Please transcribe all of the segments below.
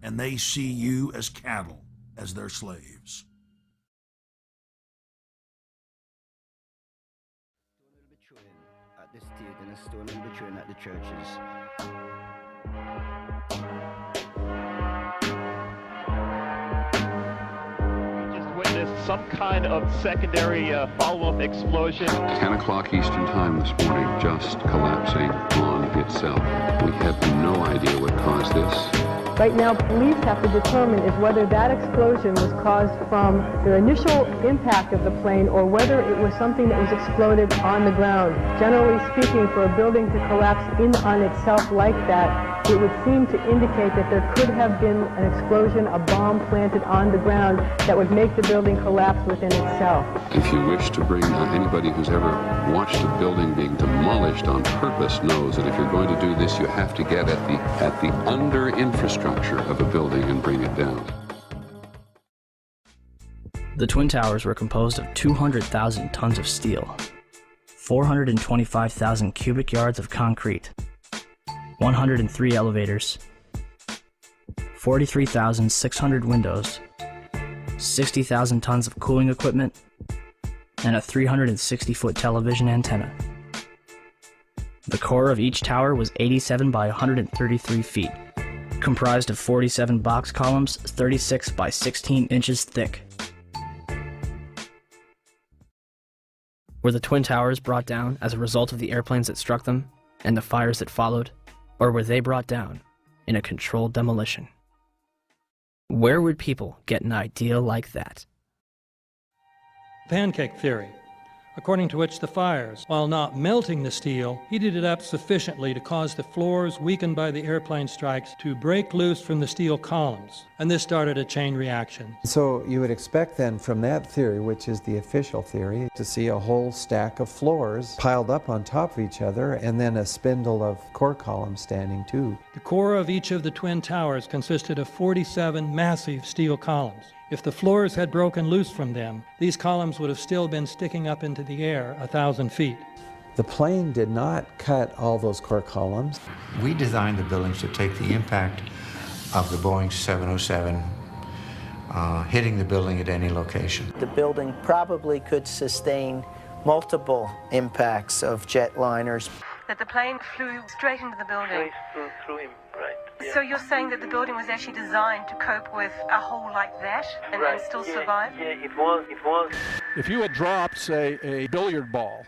and they see you as cattle, as their slaves. At this stage, and a stolen between at the churches. Witnessed some kind of secondary follow-up explosion. 10 o'clock Eastern Time this morning, just collapsing on itself. We have no idea what caused this. Right now, police have to determine is whether that explosion was caused from the initial impact of the plane or whether it was something that was exploded on the ground. Generally speaking, for a building to collapse in on itself like that, it would seem to indicate that there could have been an explosion, a bomb planted on the ground that would make the building collapse within itself. If you wish to bring anybody who's ever watched a building being demolished on purpose knows that if you're going to do this, you have to get at the under infrastructure of a building and bring it down. The Twin Towers were composed of 200,000 tons of steel, 425,000 cubic yards of concrete, 103 elevators, 43,600 windows, 60,000 tons of cooling equipment, and a 360-foot television antenna. The core of each tower was 87 by 133 feet, comprised of 47 box columns 36 by 16 inches thick. Were the Twin Towers brought down as a result of the airplanes that struck them and the fires that followed, or were they brought down in a controlled demolition? Where would people get an idea like that? Pancake theory, according to which the fires, while not melting the steel, heated it up sufficiently to cause the floors weakened by the airplane strikes to break loose from the steel columns, and this started a chain reaction. So you would expect then from that theory, which is the official theory, to see a whole stack of floors piled up on top of each other and then a spindle of core columns standing too. The core of each of the Twin Towers consisted of 47 massive steel columns. If the floors had broken loose from them, these columns would have still been sticking up into the air 1,000 feet. The plane did not cut all those core columns. We designed the buildings to take the impact of the Boeing 707 hitting the building at any location. The building probably could sustain multiple impacts of jetliners. That the plane flew straight into the building. Through him, right. Yeah. So you're saying that the building was actually designed to cope with a hole like that and, right. and still yeah, survive? Yeah, it was. If you had dropped, say, a billiard ball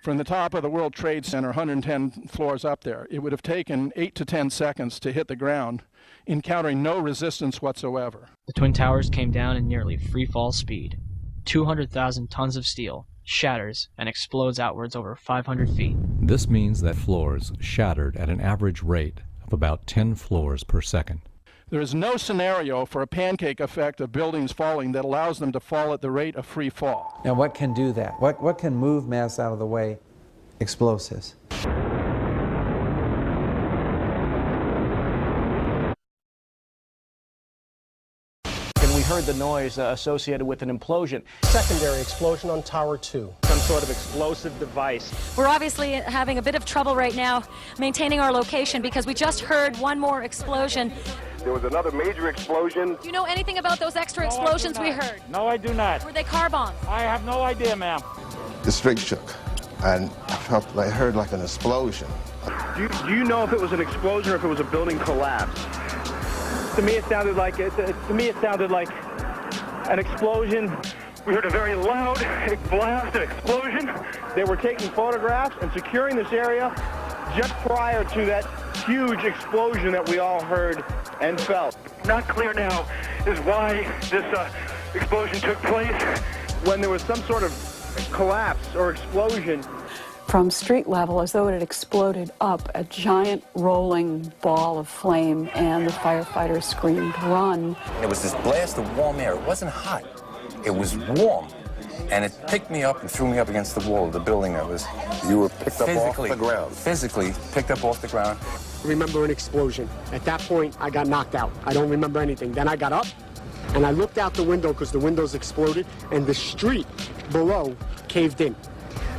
from the top of the World Trade Center, 110 floors up there, it would have taken 8 to 10 seconds to hit the ground, encountering no resistance whatsoever. The Twin Towers came down in nearly free fall speed. 200,000 tons of steel shatters and explodes outwards over 500 feet. This means that floors shattered at an average rate of about 10 floors per second. There is no scenario for a pancake effect of buildings falling that allows them to fall at the rate of free fall. Now what can do that? What can move mass out of the way? Explosives. We heard the noise associated with an implosion. Secondary explosion on Tower 2. Some sort of explosive device. We're obviously having a bit of trouble right now maintaining our location because we just heard one more explosion. There was another major explosion. Do you know anything about those extra explosions we heard? No, I do not. Were they car bombs? I have no idea, ma'am. The string shook, and I heard like an explosion. Do you know if it was an explosion or if it was a building collapse? To me, it sounded like an explosion. We heard a very loud blast, an explosion. They were taking photographs and securing this area just prior to that huge explosion that we all heard and felt. Not clear now is why this explosion took place. When there was some sort of collapse or explosion, from street level, as though it had exploded up, a giant rolling ball of flame, and the firefighters screamed, "Run!" It was this blast of warm air. It wasn't hot. It was warm. And it picked me up and threw me up against the wall of the building I was. You were picked up off the ground. Physically picked up off the ground. I remember an explosion. At that point, I got knocked out. I don't remember anything. Then I got up, and I looked out the window because the windows exploded, and the street below caved in.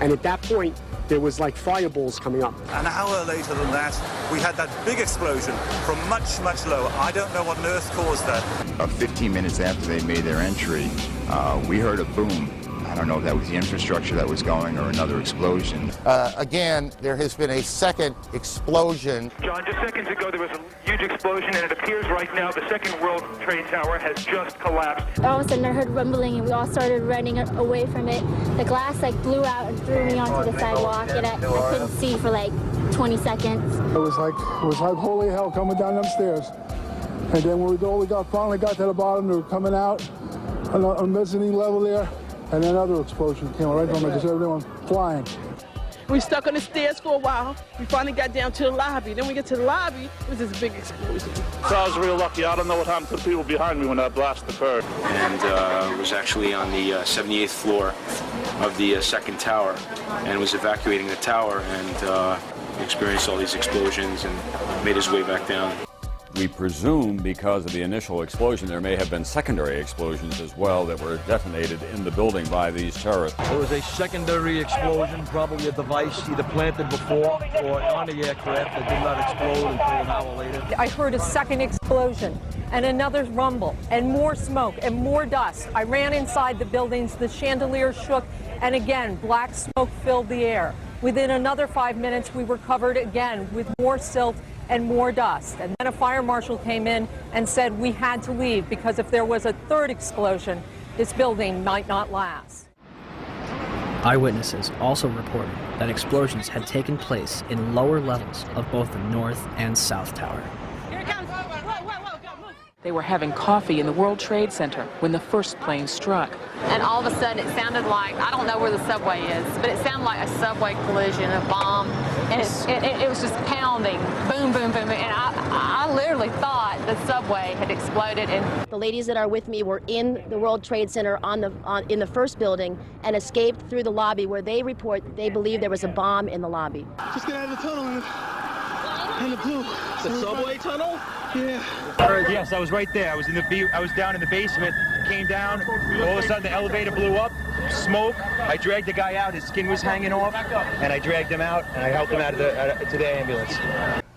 And at that point, there was like fireballs coming up. An hour later than that, we had that big explosion from much, much lower. I don't know what on earth caused that. About 15 minutes after they made their entry, we heard a boom. I don't know if that was the infrastructure that was going or another explosion. Again, there has been a second explosion. John, just seconds ago there was a huge explosion, and it appears right now the second World Trade Tower has just collapsed. All of a sudden I heard rumbling, and we all started running away from it. The glass like blew out and threw me onto the sidewalk, and I couldn't see for like 20 seconds. It was like holy hell coming down them stairs. And then when we finally got to the bottom, they were coming out on the mezzanine level there. And another explosion came right from it, just everyone flying. We stuck on the stairs for a while. We finally got down to the lobby. Then we get to the lobby, it was this big explosion. So I was real lucky. I don't know what happened to the people behind me when that blast occurred. And was actually on the 78th floor of the second tower, and was evacuating the tower, and experienced all these explosions and made his way back down. We presume because of the initial explosion there may have been secondary explosions as well that were detonated in the building by these terrorists. There was a secondary explosion, probably a device either planted before or on the aircraft that did not explode until an hour later. I heard a second explosion and another rumble and more smoke and more dust. I ran inside the buildings, the chandelier shook, and again, black smoke filled the air. Within another 5 minutes, we were covered again with more silt and more dust. And then a fire marshal came in and said we had to leave because if there was a third explosion, this building might not last. Eyewitnesses also reported that explosions had taken place in lower levels of both the North and South Tower. They were having coffee in the World Trade Center when the first plane struck. And all of a sudden it sounded like, I don't know where the subway is, but it sounded like a subway collision, a bomb, and it was just pounding, boom, boom, boom, boom, and I literally thought the subway had exploded. And the ladies that are with me were in the World Trade Center in the first building and escaped through the lobby where they report they believe there was a bomb in the lobby. Just get out of the tunnel and the blue. The subway tunnel? Yeah. Yes, I was right there. I was down in the basement, came down, all of a sudden the elevator blew up, smoke. I dragged the guy out, his skin was hanging off, and I dragged him out, and I helped him out to the ambulance.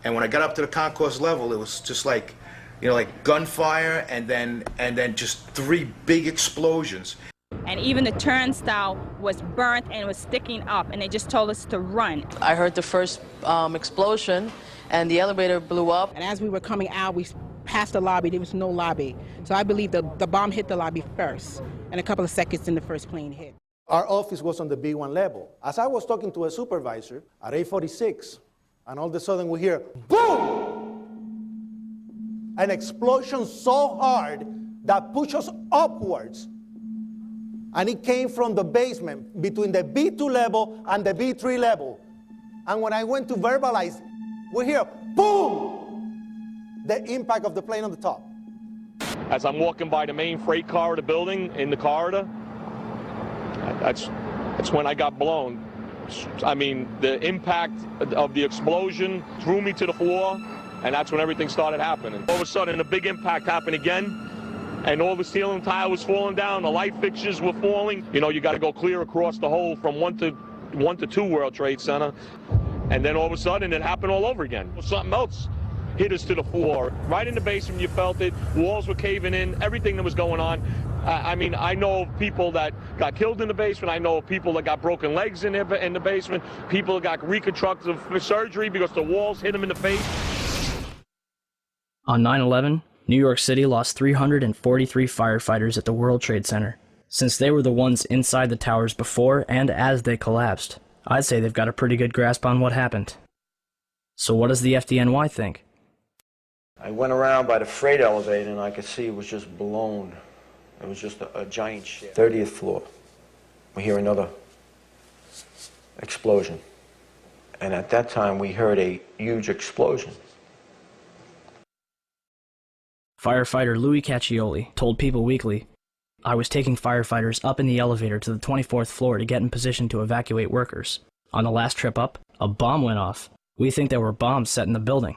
And when I got up to the concourse level, it was just like, you know, like gunfire, and then just three big explosions. And even the turnstile was burnt and was sticking up, and they just told us to run. I heard the first explosion, and the elevator blew up. And as we were coming out, we passed the lobby. There was no lobby. So I believe the bomb hit the lobby first, and a couple of seconds then the first plane hit. Our office was on the B1 level. As I was talking to a supervisor at 8:46, and all of a sudden we hear, boom! An explosion so hard that pushed us upwards. And it came from the basement between the B2 level and the B3 level. And when I went to verbalize, we hear, boom! The impact of the plane on the top. As I'm walking by the main freight car of the building in the corridor, that's when I got blown. I mean, the impact of the explosion threw me to the floor, and that's when everything started happening. All of a sudden, a big impact happened again, and all the ceiling tile was falling down, the light fixtures were falling. You know, you got to go clear across the whole from 1 to 2 World Trade Center. And then all of a sudden, it happened all over again. Something else hit us to the floor. Right in the basement, you felt it. Walls were caving in, everything that was going on. I mean, I know of people that got killed in the basement. I know of people that got broken legs in the basement. People that got reconstructive surgery because the walls hit them in the face. On 9/11, New York City lost 343 firefighters at the World Trade Center. Since they were the ones inside the towers before and as they collapsed, I'd say they've got a pretty good grasp on what happened. So what does the FDNY think? I went around by the freight elevator and I could see it was just blown. It was just a giant ship. 30th floor. We hear another explosion. And at that time we heard a huge explosion. Firefighter Louis Caccioli told People Weekly, "I was taking firefighters up in the elevator to the 24th floor to get in position to evacuate workers. On the last trip up, a bomb went off. We think there were bombs set in the building.